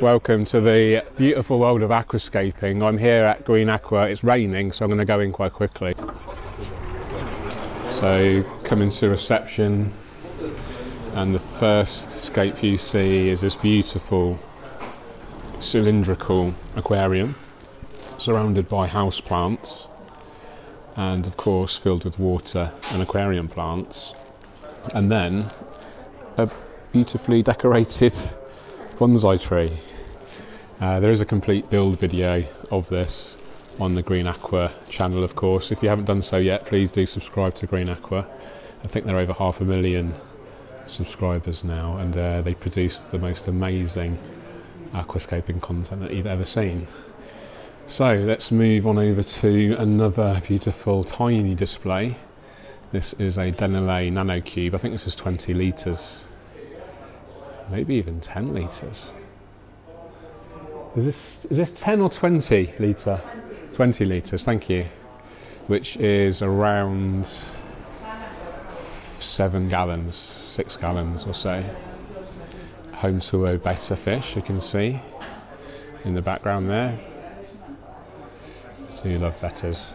Welcome to the beautiful world of aquascaping. I'm here at Green Aqua. It's raining, so I'm going to go in quite quickly. So coming to reception, and the first scape you see is this beautiful cylindrical aquarium surrounded by house plants and of course filled with water and aquarium plants, and then a beautifully decorated bonsai tree. There is a complete build video of this on the Green Aqua channel, of course. If you haven't done so yet, please do subscribe to Green Aqua. I think they're over 500,000 subscribers now, and they produce the most amazing aquascaping content that you've ever seen. So let's move on over to another beautiful tiny display. This is a Denelay Nano Cube. I think this is 20 litres, maybe even 10 litres. Is this 10 or 20 litre? 20 litres, thank you. Which is around 7 gallons, 6 gallons or so. Home to a betta fish, you can see in the background there. I do love bettas.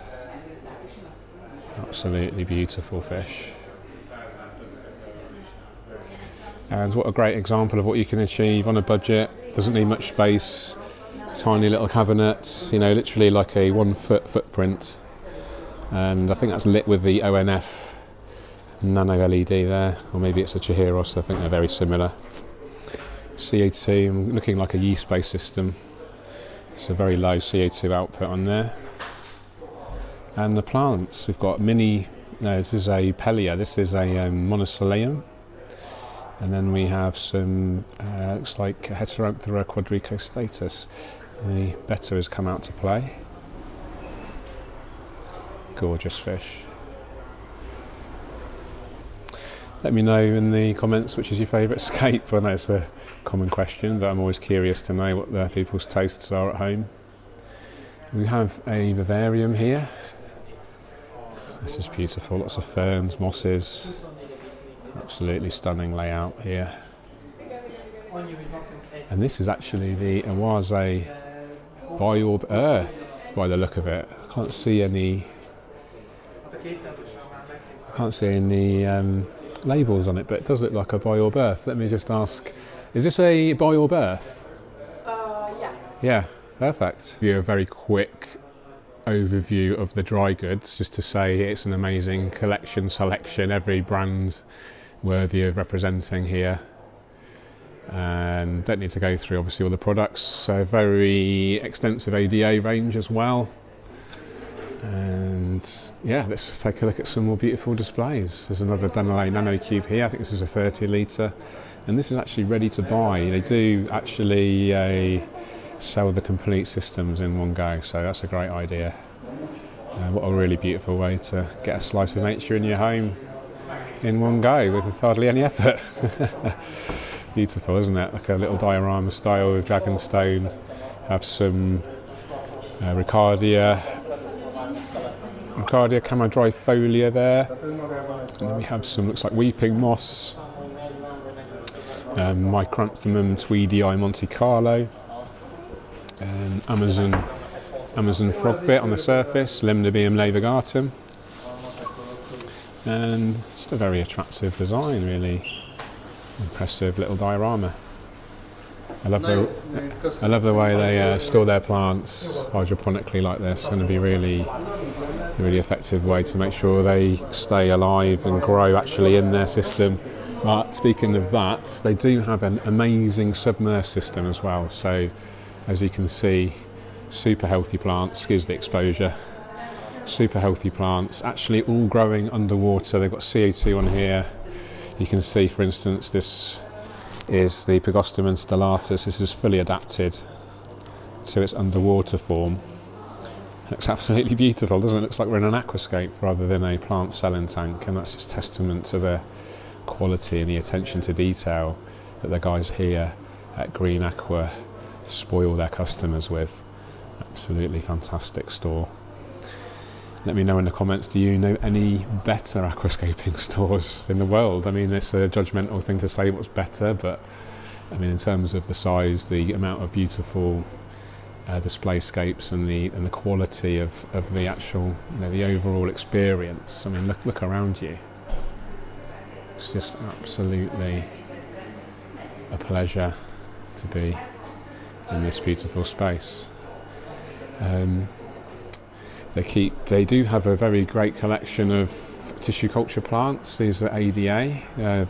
Absolutely beautiful fish. And what a great example of what you can achieve on a budget. Doesn't need much space. Tiny little cabinet, you know, literally like a 1 foot footprint. And I think that's lit with the ONF nano LED there, or maybe it's a Chihiros. I think they're very similar. CO2, looking like a yeast-based system. It's a very low CO2 output on there. And the plants, we've got this is a Pellia, this is a Monocoleum. And then we have some, looks like Heteranthera quadricostatus. The betta has come out to play. Gorgeous fish. Let me know in the comments which is your favourite scape. I know it's a common question, but I'm always curious to know what the people's tastes are at home. We have a vivarium here. This is beautiful, lots of ferns, mosses. Absolutely stunning layout here. And this is actually the Awase Biorb Earth by the look of it. I can't see any labels on it, but it does look like a Biorb Earth. Let me just ask, is this a Biorb Earth? Yeah. Yeah, perfect. Give you a very quick overview of the dry goods, just to say it's an amazing selection, every brand worthy of representing here. And don't need to go through obviously all the products, so very extensive ADA range as well. And yeah, let's take a look at some more beautiful displays. There's another Denelay Nano Cube here. I think this is a 30 litre, and this is actually ready to buy. They do actually sell the complete systems in one go, so that's a great idea. What a really beautiful way to get a slice of nature in your home in one go with hardly any effort. Beautiful, isn't it? Like a little diorama style with dragonstone. Have some Ricardia Camadrifolia there. And then we have some, looks like weeping moss. Micranthemum tweedii Monte Carlo. Amazon frogbit on the surface, Limnobium laevigatum. And just a very attractive design, really. Impressive little diorama. I love the way they store their plants hydroponically like this. It's going to be a really effective way to make sure they stay alive and grow actually in their system. But speaking of that, they do have an amazing submersed system as well. So as you can see, super healthy plants, excuse the exposure. Super healthy plants, actually all growing underwater. They've got CO2 on here. You can see, for instance, this is the Pygostemon stellatus. This is fully adapted to its underwater form. Looks absolutely beautiful, doesn't it? Looks like we're in an aquascape rather than a plant selling tank, and that's just testament to the quality and the attention to detail that the guys here at Green Aqua spoil their customers with. Absolutely fantastic store. Let me know in the comments, do you know any better aquascaping stores in the world? I mean, it's a judgmental thing to say what's better, but I mean, in terms of the size, the amount of beautiful displayscapes and the quality of the actual, the overall experience. I mean, look around you. It's just absolutely a pleasure to be in this beautiful space. They do have a very great collection of tissue culture plants. These are ADA.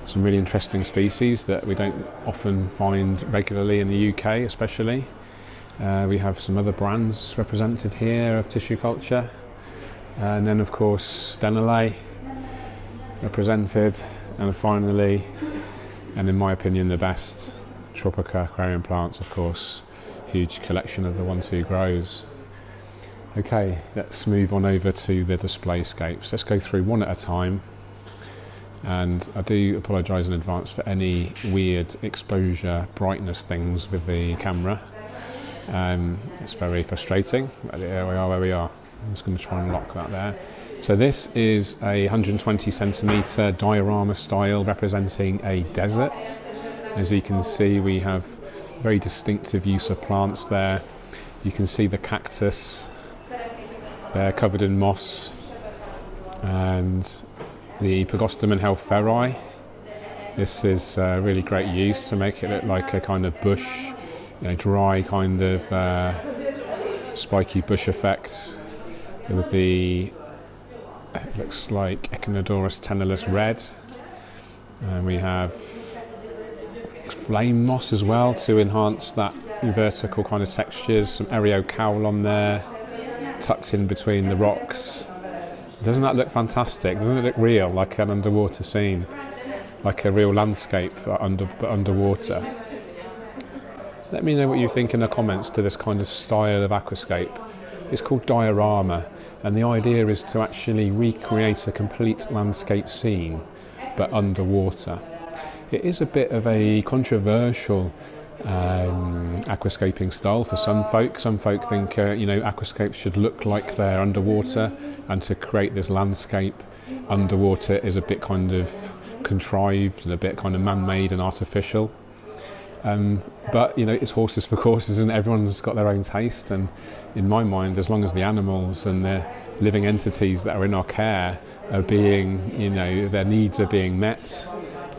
Some really interesting species that we don't often find regularly in the UK, especially. We have some other brands represented here of tissue culture, and then of course Denelay represented, and finally, and in my opinion the best, Tropica aquarium plants, of course. Huge collection of the 1-2 grows. Okay, let's move on over to the displayscapes. Let's go through one at a time. And I do apologise in advance for any weird exposure brightness things with the camera. It's very frustrating, but here we are where we are. I'm just going to try and lock that there. So this is a 120 centimetre diorama style representing a desert. As you can see, we have very distinctive use of plants there. You can see the cactus. They're covered in moss. And the Pogostemon helferi. This is really great use to make it look like a kind of bush, dry kind of spiky bush effect with the, it looks like Echinodorus tenulis red. And we have flame moss as well to enhance that vertical kind of textures. Some Ereo cowl on there, tucked in between the rocks. Doesn't that look fantastic? Doesn't it look real, like an underwater scene? Like a real landscape but underwater? Let me know what you think in the comments to this kind of style of aquascape. It's called diorama, and the idea is to actually recreate a complete landscape scene but underwater. It is a bit of a controversial aquascaping style for some folk. Some folk think aquascapes should look like they're underwater, and to create this landscape underwater is a bit kind of contrived and a bit kind of man-made and artificial. But it's horses for courses, and everyone's got their own taste. And in my mind, as long as the animals and the living entities that are in our care are being, their needs are being met,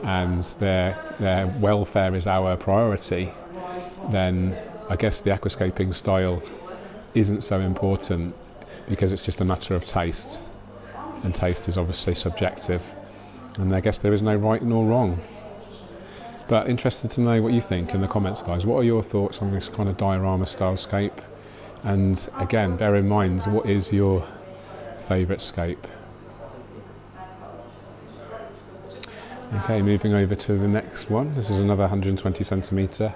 and their welfare is our priority, then I guess the aquascaping style isn't so important, because it's just a matter of taste, and taste is obviously subjective, and I guess there is no right nor wrong. But interested to know what you think in the comments, guys. What are your thoughts on this kind of diorama style scape? And again, bear in mind, what is your favourite scape? Okay, moving over to the next one. This is another 120 centimetre.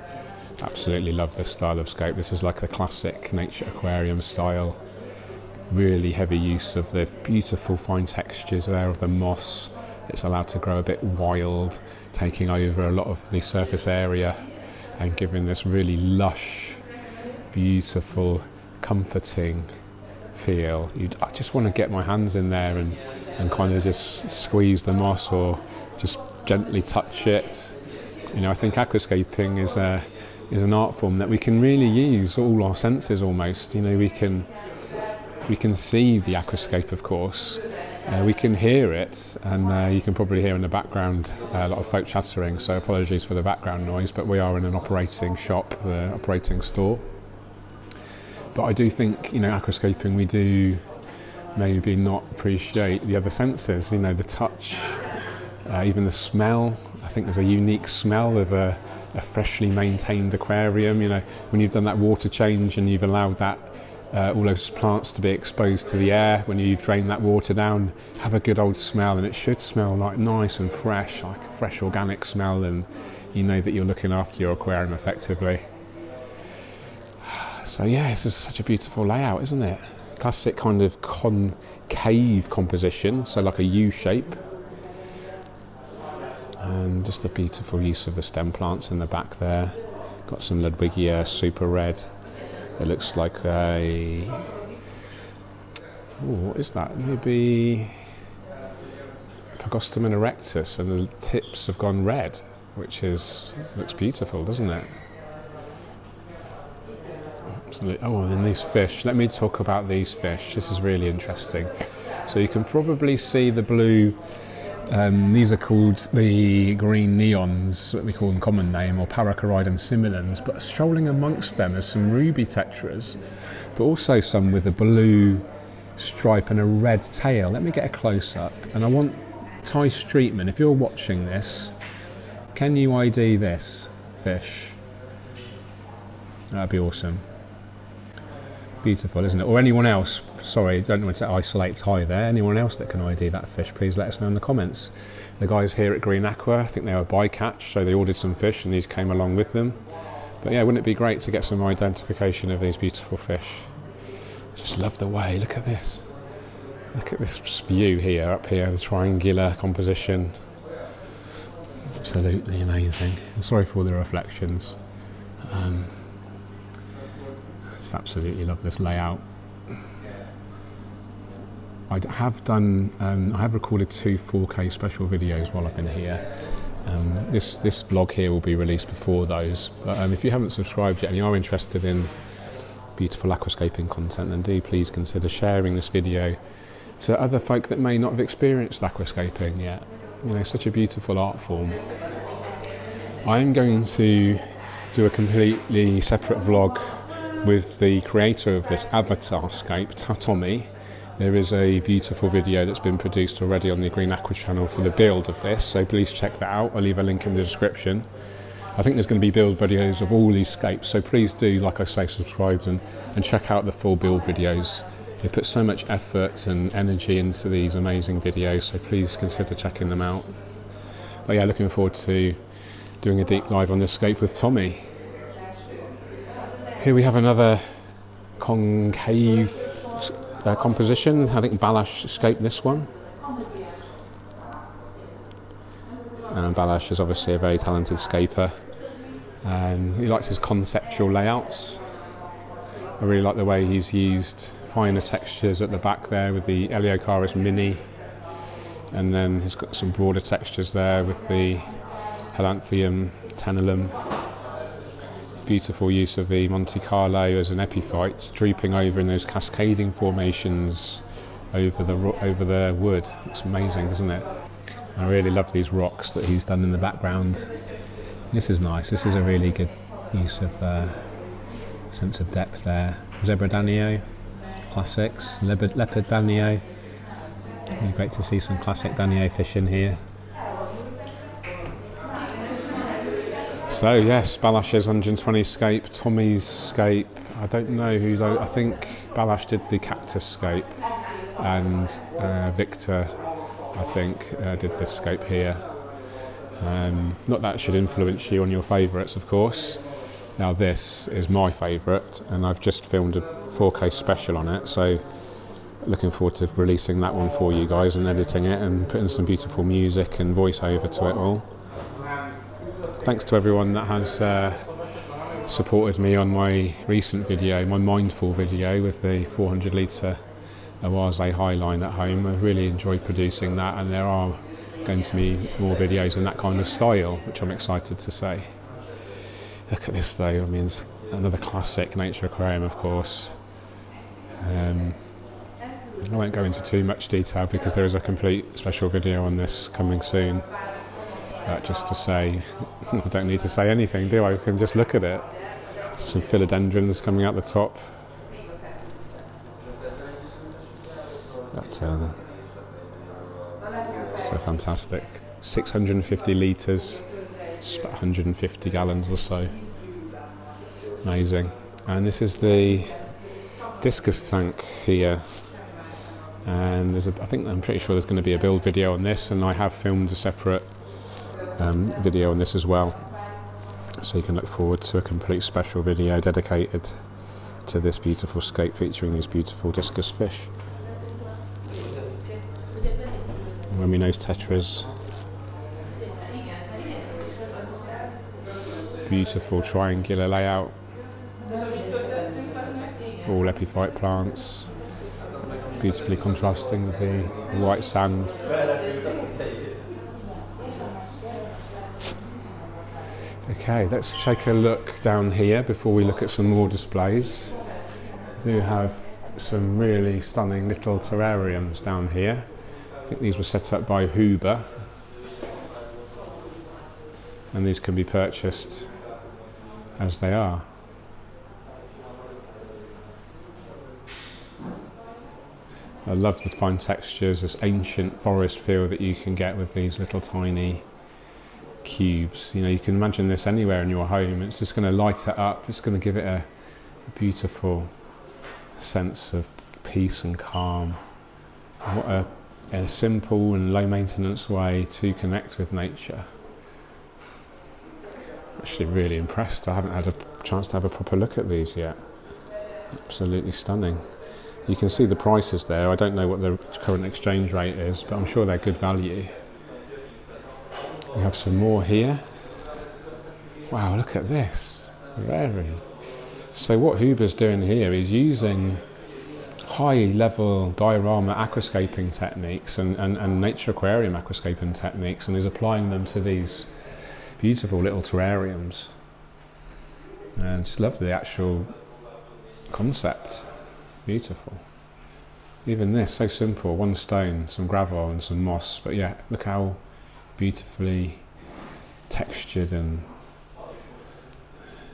Absolutely love this style of scape. This is like the classic nature aquarium style. Really heavy use of the beautiful fine textures there of the moss. It's allowed to grow a bit wild, taking over a lot of the surface area and giving this really lush, beautiful, comforting feel. I just want to get my hands in there and kind of just squeeze the moss or just gently touch it. I think aquascaping is an art form that we can really use all our senses almost. We can see the aquascape, of course. We can hear it, and you can probably hear in the background a lot of folk chattering, so apologies for the background noise, but we are in an operating shop, operating store. But I do think, aquascaping, we do maybe not appreciate the other senses, the touch, even the smell. I think there's a unique smell of a freshly maintained aquarium. When you've done that water change and you've allowed that all those plants to be exposed to the air, when you've drained that water down, have a good old smell, and it should smell like nice and fresh, like a fresh organic smell, and you know that you're looking after your aquarium effectively. So yeah, this is such a beautiful layout, isn't it? Classic kind of concave composition, so like a U shape. And just the beautiful use of the stem plants in the back there. Got some Ludwigia super red. It looks like what is that? Maybe Pogostemon erectus, and the tips have gone red. which looks beautiful, doesn't it? Absolutely. Oh, and then these fish. Let me talk about these fish. This is really interesting. So you can probably see the blue. These are called the green neons, what we call them common name, or Paracaridon similans. But strolling amongst them are some ruby tetras, but also some with a blue stripe and a red tail. Let me get a close-up. And I want Ty Streetman, if you're watching this, can you ID this fish? That'd be awesome. Beautiful, isn't it? Or anyone else, sorry, don't want to isolate Ty there. Anyone else that can ID that fish, please let us know in the comments. The guys here at Green Aqua, I think they were bycatch, so they ordered some fish and these came along with them. But yeah, wouldn't it be great to get some identification of these beautiful fish? I just love the way, look at this. Look at this view here, up here, the triangular composition. Absolutely amazing. I'm sorry for all the reflections. I just absolutely love this layout. I have recorded 2 4K special videos while I've been here. This vlog here will be released before those. But if you haven't subscribed yet and you are interested in beautiful aquascaping content, then do please consider sharing this video to other folk that may not have experienced aquascaping yet. You know, such a beautiful art form. I'm going to do a completely separate vlog with the creator of this Aquascape, Tommy. There is a beautiful video that's been produced already on the Green Aqua channel for the build of this, so please check that out. I'll leave a link in the description. I think there's going to be build videos of all these scapes, so please do, like I say, subscribe and check out the full build videos. They put so much effort and energy into these amazing videos, so please consider checking them out. But yeah, looking forward to doing a deep dive on this scape with Tommy. Here we have another concave composition. I think Balash scaped this one. Balash is obviously a very talented scaper, and he likes his conceptual layouts. I really like the way he's used finer textures at the back there with the Eleocharis Mini, and then he's got some broader textures there with the Helanthium Tenellum. Beautiful use of the Monte Carlo as an epiphyte, drooping over in those cascading formations over the wood. It's amazing, isn't it? I really love these rocks that he's done in the background. This is nice. This is a really good use of sense of depth there. Zebra Danio, classics. Leopard Danio. It'd be great to see some classic Danio fish in here. So yes, Balash's 120 scape, Tommy's scape. I don't know who's. I think Balash did the cactus scape, and Victor, I think, did this scape here. Not that should influence you on your favourites, of course. Now this is my favourite, and I've just filmed a 4K special on it, so looking forward to releasing that one for you guys and editing it and putting some beautiful music and voiceover to it all. Thanks to everyone that has supported me on my recent video, my Mindful video with the 400 litre Awase Highline at home. I really enjoyed producing that, and there are going to be more videos in that kind of style, which I'm excited to say. Look at this though, I mean, it's another classic nature aquarium, of course. I won't go into too much detail because there is a complete special video on this coming soon. Just to say, I don't need to say anything, do I? We can just look at it. Some philodendrons coming out the top. That's so fantastic. 650 litres, just about 150 gallons or so. Amazing. And this is the discus tank here. And I'm pretty sure there's going to be a build video on this, and I have filmed a separate video on this as well, so you can look forward to a complete special video dedicated to this beautiful scape featuring these beautiful discus fish. Remy-nose tetras, beautiful triangular layout, all epiphyte plants, beautifully contrasting with the white sand. Okay, let's take a look down here before we look at some more displays. We do have some really stunning little terrariums down here. I think these were set up by Huber, and these can be purchased as they are. I love the fine textures, this ancient forest feel that you can get with these little tiny cubes. You know, you can imagine this anywhere in your home. It's just going to light it up. It's going to give it a beautiful sense of peace and calm. What a simple and low maintenance way to connect with nature. Actually really impressed. I haven't had a chance to have a proper look at these yet. Absolutely stunning. You can see the prices there. I don't know what the current exchange rate is, but I'm sure they're good value. We have some more here. Wow, look at this. So what Huber's doing here is using high-level diorama aquascaping techniques and nature aquarium aquascaping techniques, and is applying them to these beautiful little terrariums. And just love the actual concept. Beautiful. Even this, so simple, one stone, some gravel and some moss, but yeah, look how beautifully textured, and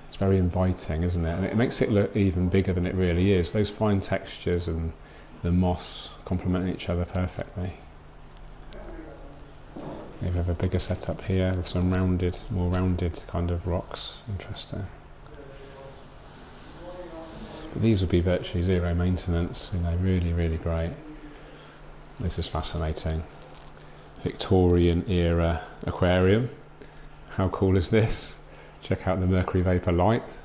it's very inviting, isn't it? And it makes it look even bigger than it really is. Those fine textures and the moss complement each other perfectly. We have a bigger setup here with some more rounded kind of rocks. Interesting. But these would be virtually zero maintenance, you know, really, really great. This is fascinating. Victorian era aquarium. How cool is this? Check out the mercury vapor light.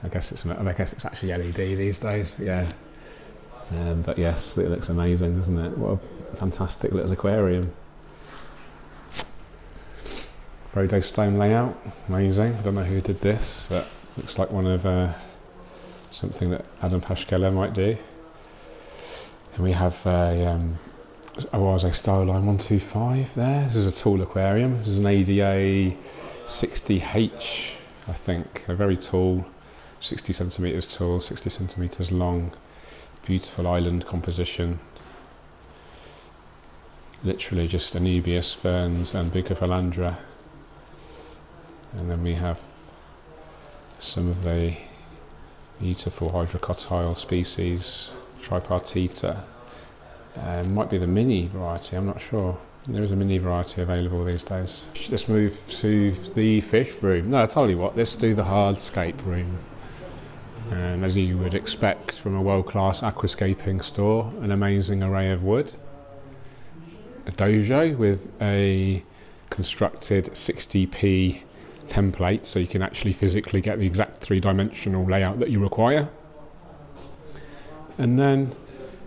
I guess it's actually LED these days. Yeah. But yes, it looks amazing, doesn't it? What a fantastic little aquarium. Frodo stone layout, amazing. I don't know who did this, but looks like one of something that Adam Pashkeller might do. And we have a style line 125 there. This is a tall aquarium. This is an ADA 60H, I think. A very tall, 60 centimetres tall, 60 centimetres long. Beautiful island composition. Literally just Anubias, ferns and Bucophalandra. And then we have some of the beautiful hydrocotyle species, Tripartita. Might be the mini variety, I'm not sure. There is a mini variety available these days. Let's move to the fish room. No, I'll tell you what, let's do the hardscape room. And as you would expect from a world-class aquascaping store, an amazing array of wood. A dojo with a constructed 60p template, so you can actually physically get the exact three-dimensional layout that you require. And then,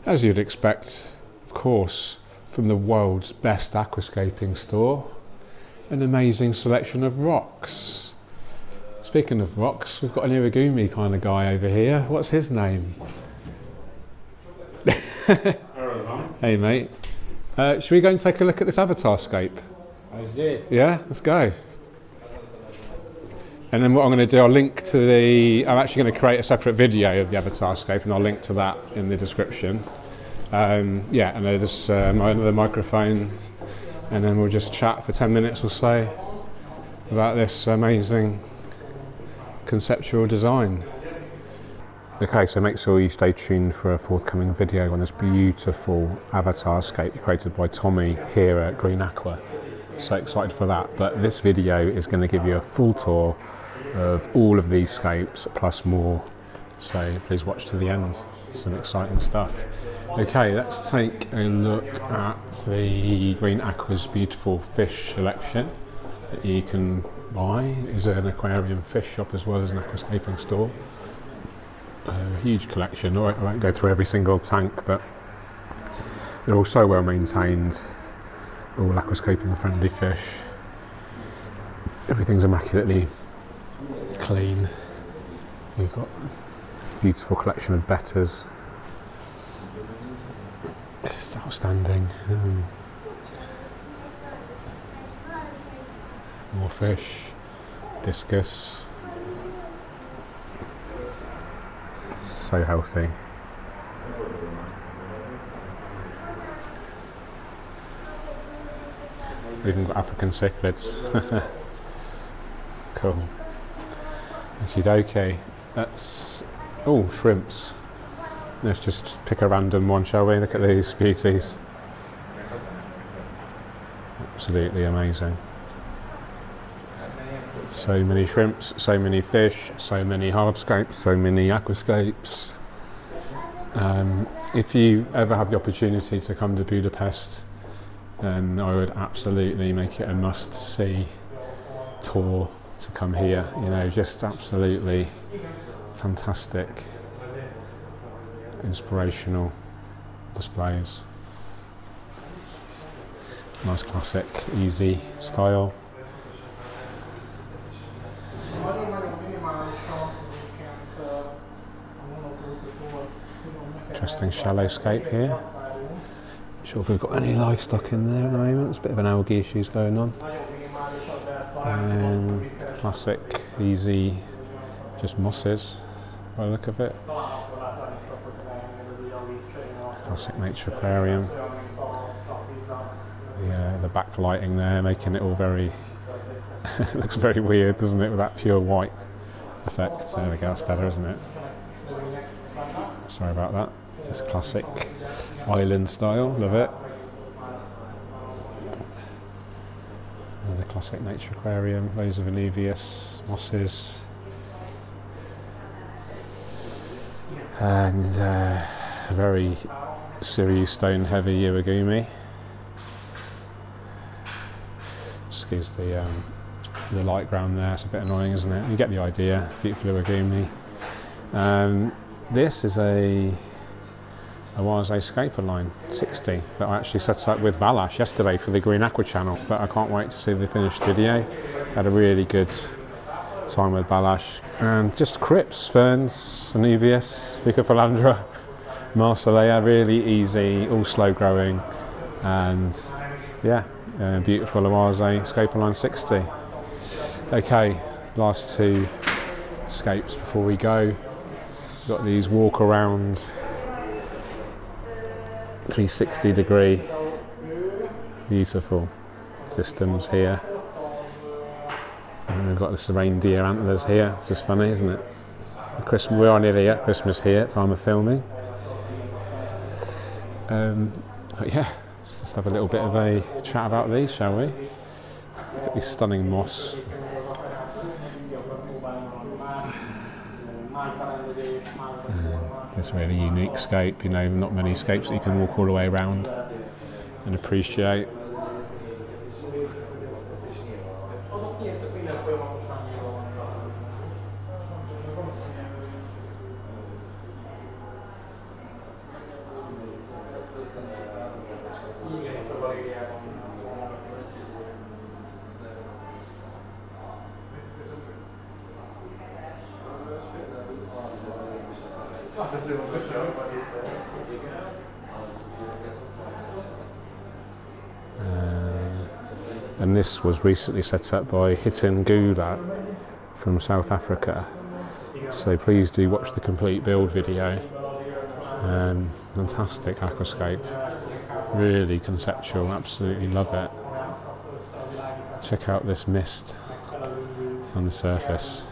as you'd expect, of course, from the world's best aquascaping store, an amazing selection of rocks. Speaking of rocks, we've got an Irigumi kind of guy over here. What's his name? Hey mate. Should we go and take a look at this Aquascape? That's it. Yeah, let's go. And then what I'm going to do, I'll link to I'm actually going to create a separate video of the Aquascape, and I'll link to that in the description. Yeah, and there's another microphone, and then we'll just chat for 10 minutes or so about this amazing conceptual design. Okay, so make sure you stay tuned for a forthcoming video on this beautiful Aquascape created by Tommy here at Green Aqua. So excited for that. But this video is going to give you a full tour of all of these scapes plus more. So please watch to the end. Some exciting stuff. Okay, let's take a look at the Green Aqua's beautiful fish selection that you can buy. Is an aquarium fish shop as well as an aquascaping store. A huge collection. I won't go through every single tank, but they're all so well maintained. All aquascaping friendly fish. Everything's immaculately clean. You've got a beautiful collection of betters. Just outstanding. More fish. discus. So healthy. We've even got African cichlids. Cool. Okie dokie. That's shrimps. Let's just pick a random one, shall we? Look at these beauties. Absolutely amazing. So many shrimps, so many fish, so many hardscapes, so many aquascapes. If you ever have the opportunity to come to Budapest, then I would absolutely make it a must-see tour to come here. You know, just absolutely fantastic, inspirational displays. Nice classic, easy style. Interesting shallow scape here. Not sure if we've got any livestock in there at the moment. There's a bit of an algae issues going on. And classic, easy, just mosses by the look of it. Classic nature aquarium. Yeah, the backlighting there making it all very looks very weird, doesn't it, with that pure white effect. There we go, that's better, isn't it? Sorry about that. It's classic island style, love it. The classic nature aquarium, loads of anubias, mosses, and very Sirius stone heavy Iwagumi. Excuse the light ground there, it's a bit annoying, isn't it? You get the idea. Beautiful Iwagumi. This is a Awase Scaper line 60 that I actually set up with Balash yesterday for the Green Aqua channel, but I can't wait to see the finished video. Had a really good time with Balash. And just crypts, ferns, Anubias, Vicophilandra, Marsilea, really easy, all slow growing, and yeah, beautiful Awase Scaper line 60. Okay, last two scapes before we go. Got these walk around 360 degree beautiful systems here, and we've got this reindeer antlers here. It's just funny, isn't it? Christmas, we are nearly at Christmas here at time of filming. But yeah, let's just have a little bit of a chat about these, shall we? Look at this stunning moss. This really unique scape, you know, not many scapes that you can walk all the way around and appreciate. And this was recently set up by Hiten Gula from South Africa, so please do watch the complete build video. Fantastic aquascape, really conceptual, absolutely love it. Check out this mist on the surface.